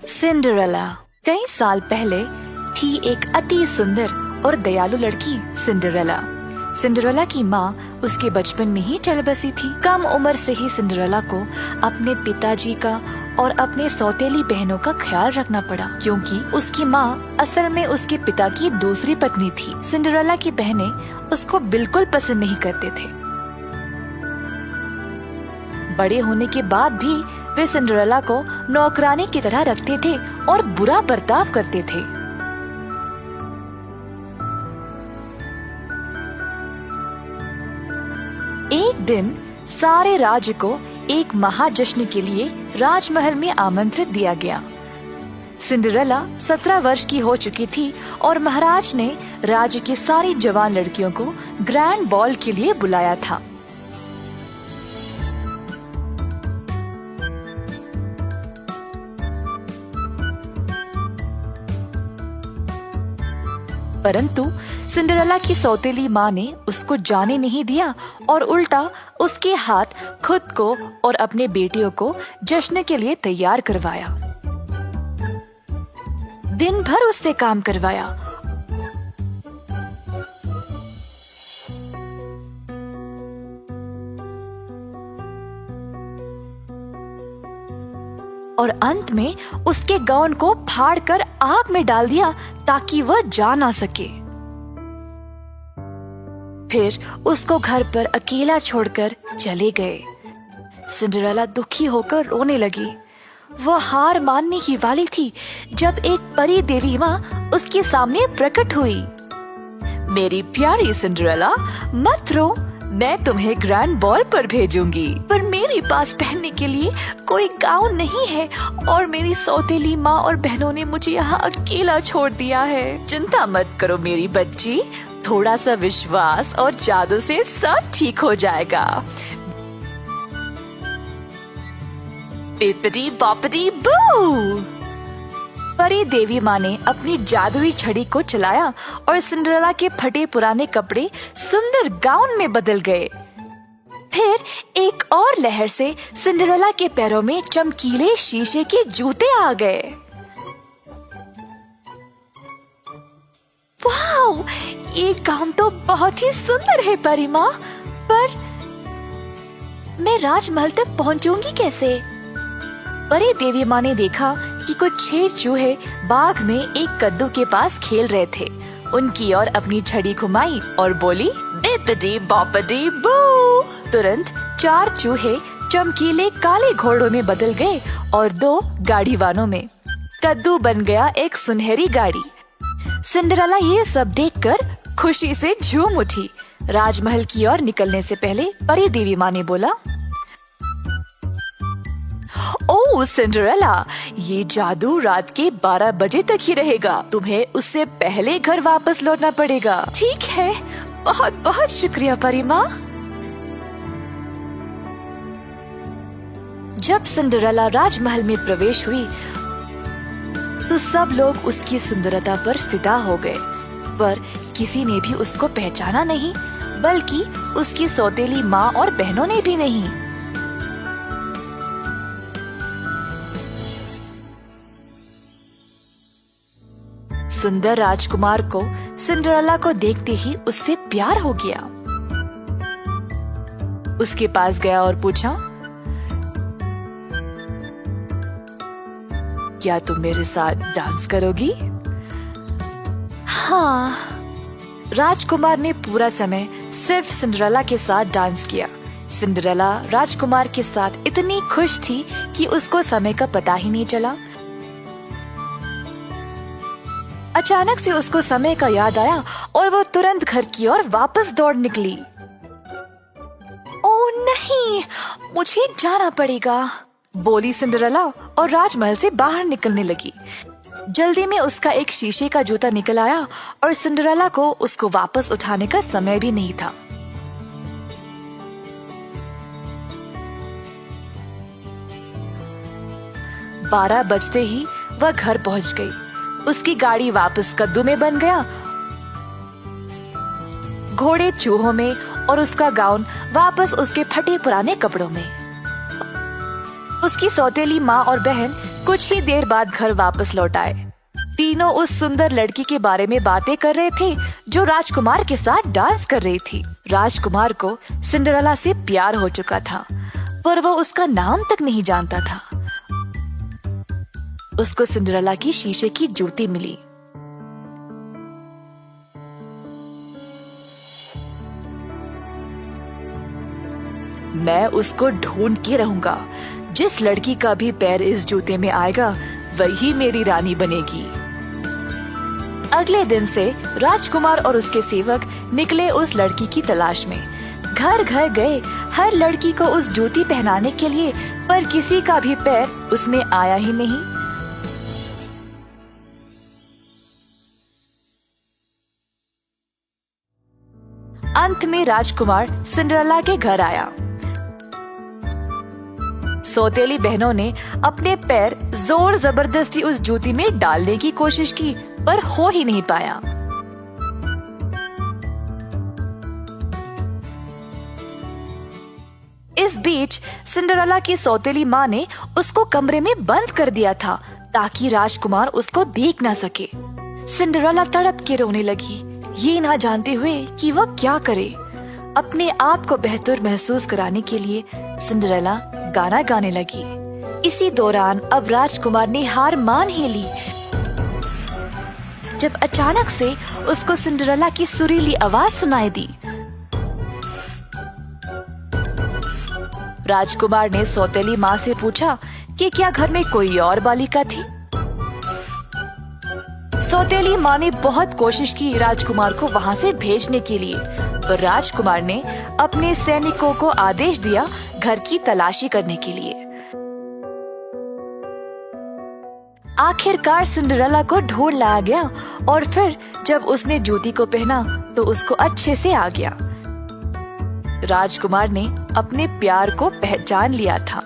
Cinderella. कई साल पहले थी एक अति सुंदर और दयालु लड़की सिंड्रेला। सिंड्रेला की माँ उसके बचपन में ही चल बसी थी। कम उम्र से ही सिंड्रेला को अपने पिताजी का और अपने सौतेली बहनों का ख्याल रखना पड़ा, क्योंकि उसकी माँ असल में उसके पिता की दूसरी पत्नी थी। सिंड्रेला की बहनें उसको बिल्कुल पसंद नहीं करते थे। बड़े होने के बाद भी वे सिंड्रेला को नौकरानी की तरह रखते थे और बुरा बर्ताव करते थे। एक दिन सारे राज्य को एक महाजश्न के लिए राजमहल में आमंत्रित दिया गया। सिंड्रेला 17 वर्ष की हो चुकी थी और महाराज ने राज्य की सारी जवान लड़कियों को ग्रैंड बॉल के लिए बुलाया था। परंतु सिंड्रेला की सौतेली माँ ने उसको जाने नहीं दिया और उल्टा उसके हाथ खुद को और अपने बेटियों को जश्न के लिए तैयार करवाया। दिन भर उससे काम करवाया। और अंत में उसके गाउन को फाड़कर आग में डाल दिया ताकि वह जा ना सके। फिर उसको घर पर अकेला छोड़कर चले गए। सिंड्रेला दुखी होकर रोने लगी। वह हार मानने ही वाली थी जब एक परी देवी माँ उसके सामने प्रकट हुई। मेरी प्यारी सिंड्रेला, मत रो, मैं तुम्हें ग्रैंड बॉल पर भेजूंगी, पर मेरे पास पहनने के लिए कोई गाउन नहीं है और मेरी सौतेली माँ और बहनों ने मुझे यहाँ अकेला छोड़ दिया है। चिंता मत करो मेरी बच्ची, थोड़ा सा विश्वास और जादू से सब ठीक हो जाएगा। पिपटी पॉपटी बू। परी देवी माँ ने अपनी जादुई छड़ी को चलाया और सिंड्रेला के फटे पुराने कपड़े सुंदर गाउन में बदल गए। फिर एक और लहर से सिंड्रेला के पैरों में चमकीले शीशे के जूते आ गए। वाह, ये गाउन तो बहुत ही सुंदर है परी माँ, पर मैं राजमहल तक पहुँचूंगी कैसे? परी देवी माँ ने देखा कि कुछ 6 चूहे बाग में एक कद्दू के पास खेल रहे थे। उनकी ओर अपनी छड़ी घुमाई और बोली, बिपडी बॉपडी बू। तुरंत 4 चूहे चमकीले काले घोड़ों में बदल गए और 2 गाड़ीवानों में। कद्दू बन गया एक सुनहरी गाड़ी। सिंड्रेला ये सब देखकर खुशी से झूम उठी। राजमहल की ओर निकलने से पहले परी देवी माँ ने बोला, ओह सिंड्रेला, ये जादू रात के 12 बजे तक ही रहेगा। तुम्हें उससे पहले घर वापस लौटना पड़ेगा। ठीक है, बहुत बहुत शुक्रिया परी माँ। जब सिंड्रेला राजमहल में प्रवेश हुई तो सब लोग उसकी सुंदरता पर फिदा हो गए, पर किसी ने भी उसको पहचाना नहीं, बल्कि उसकी सौतेली माँ और बहनों ने भी नहीं। सुंदर राजकुमार को सिंड्रेला को देखते ही उससे प्यार हो गया। उसके पास गया और पूछा, क्या तुम मेरे साथ डांस करोगी? हाँ। राजकुमार ने पूरा समय सिर्फ सिंड्रेला के साथ डांस किया। सिंड्रेला राजकुमार के साथ इतनी खुश थी कि उसको समय का पता ही नहीं चला। अचानक से उसको समय का याद आया और वो तुरंत घर की ओर वापस दौड़ निकली। ओह नहीं, मुझे जाना पड़ेगा, बोली सिंड्रेला और राजमहल से बाहर निकलने लगी। जल्दी में उसका एक शीशे का जूता निकल आया और सिंड्रेला को उसको वापस उठाने का समय भी नहीं था। बारह बजते ही वह घर पहुंच गई। उसकी गाड़ी वापस कद्दू में बन गया, घोड़े चूहों में और उसका गाउन वापस उसके फटे पुराने कपड़ों में। उसकी सौतेली माँ और बहन कुछ ही देर बाद घर वापस लौट आए। तीनों उस सुंदर लड़की के बारे में बातें कर रहे थे जो राजकुमार के साथ डांस कर रही थी। राजकुमार को सिंड्रेला से प्यार हो चुका था, पर वो उसका नाम तक नहीं जानता था। उसको सिंड्रेला की शीशे की जूती मिली। मैं उसको ढूंढ के रहूंगा। जिस लड़की का भी पैर इस जूते में आएगा वही मेरी रानी बनेगी। अगले दिन से राजकुमार और उसके सेवक निकले उस लड़की की तलाश में। घर घर गए हर लड़की को उस जूती पहनाने के लिए, पर किसी का भी पैर उसमें आया ही नहीं। अंत में राजकुमार सिंड्रेला के घर आया। सौतेली बहनों ने अपने पैर जोर जबरदस्ती उस जूती में डालने की कोशिश की, पर हो ही नहीं पाया। इस बीच सिंड्रेला की सौतेली माँ ने उसको कमरे में बंद कर दिया था ताकि राजकुमार उसको देख ना सके। सिंड्रेला तड़प के रोने लगी, ये ना जानते हुए कि वह क्या करे। अपने आप को बेहतर महसूस कराने के लिए सिंड्रेला गाना गाने लगी। इसी दौरान अब राजकुमार ने हार मान ही ली, जब अचानक से उसको सिंड्रेला की सुरीली आवाज सुनाई दी। राजकुमार ने सौतेली माँ से पूछा कि क्या घर में कोई और बालिका थी। सौतेली माँ ने बहुत कोशिश की राजकुमार को वहाँ से भेजने के लिए, पर राजकुमार ने अपने सैनिकों को आदेश दिया घर की तलाशी करने के लिए। आखिरकार सिंड्रेला को ढूंढ लाया गया और फिर जब उसने जूती को पहना तो उसको अच्छे से आ गया। राजकुमार ने अपने प्यार को पहचान लिया था।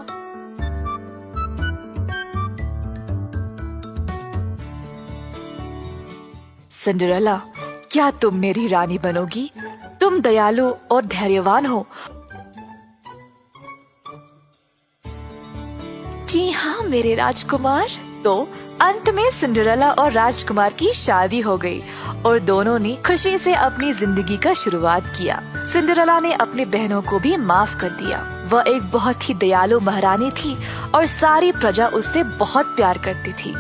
सिंड्रेला, क्या तुम मेरी रानी बनोगी? तुम दयालु और धैर्यवान हो। जी हाँ मेरे राजकुमार। तो अंत में सिंड्रेला और राजकुमार की शादी हो गई और दोनों ने खुशी से अपनी जिंदगी का शुरुआत किया। सिंड्रेला ने अपनी बहनों को भी माफ कर दिया। वह एक बहुत ही दयालु महारानी थी और सारी प्रजा उससे बहुत प्यार करती थी।